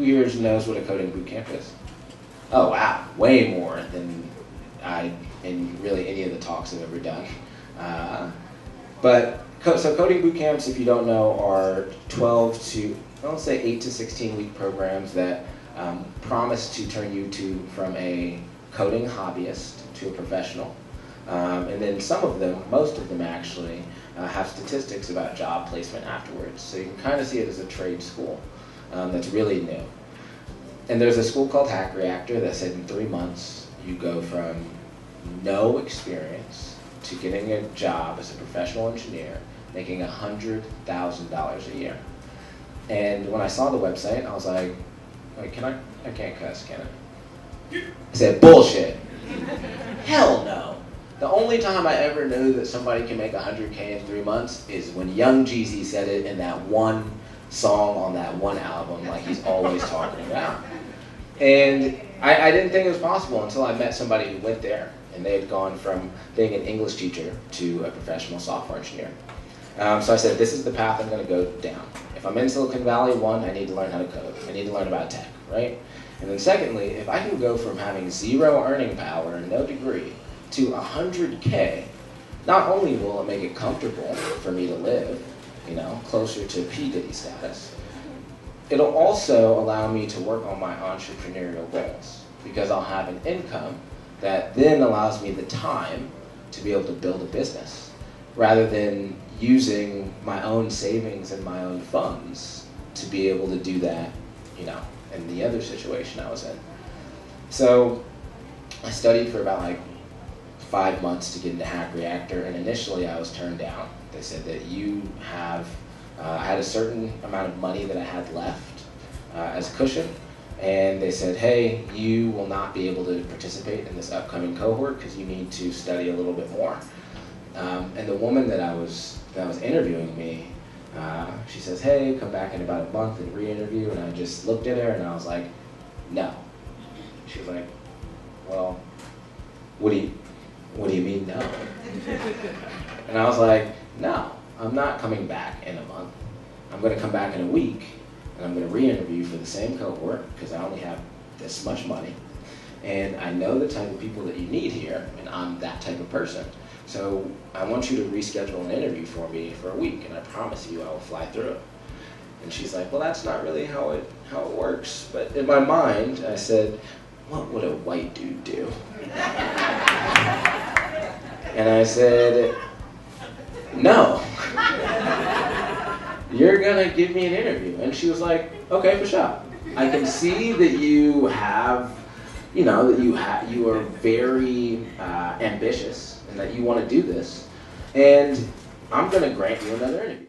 Who here knows what a coding bootcamp is? Oh wow, way more than I in really any of the talks I've ever done. So coding bootcamps, if you don't know, are 12 to, let's say 8 to 16 week programs that promise to turn you from a coding hobbyist to a professional. And then some of them, most of them actually, have statistics about job placement afterwards. So you can kind of see it as a trade school that's really new. And there's a school called Hack Reactor that said in 3 months you go from no experience to getting a job as a professional engineer making $100,000 a year. And when I saw the website, I was like, wait, I can't cuss, can I? I said, bullshit. Hell no. The only time I ever knew that somebody can make $100K in 3 months is when Young Jeezy said it in that one song on that one album, like he's always talking about. And I didn't think it was possible until I met somebody who went there, and they had gone from being an English teacher to a professional software engineer. So I said, this is the path I'm going to go down. If I'm in Silicon Valley, one, I need to learn how to code. I need to learn about tech, right? And then secondly, if I can go from having 0 earning power and no degree to 100K, not only will it make it comfortable for me to live, closer to P. Diddy status, it'll also allow me to work on my entrepreneurial goals because I'll have an income that then allows me the time to be able to build a business rather than using my own savings and my own funds to be able to do that, in the other situation I was in. So I studied for about 5 months to get into Hack Reactor, and initially I was turned down. They said that I had a certain amount of money that I had left as cushion, and they said, hey, you will not be able to participate in this upcoming cohort because you need to study a little bit more. And the woman that was interviewing me, she says, hey, come back in about a month and re-interview, and I just looked at her and I was like, no. She was like, well, what do you mean no? And I was like, no, I'm not coming back in a month. I'm going to come back in a week, and I'm going to re-interview for the same cohort because I only have this much money. And I know the type of people that you need here, and I'm that type of person. So I want you to reschedule an interview for me for a week, and I promise you I will fly through it. And she's like, well, that's not really how it works. But in my mind, I said, what would a white dude do? And I said, no. You're gonna give me an interview. And she was like, okay, for sure. I can see that you have, that you are very ambitious and that you want to do this. And I'm gonna grant you another interview.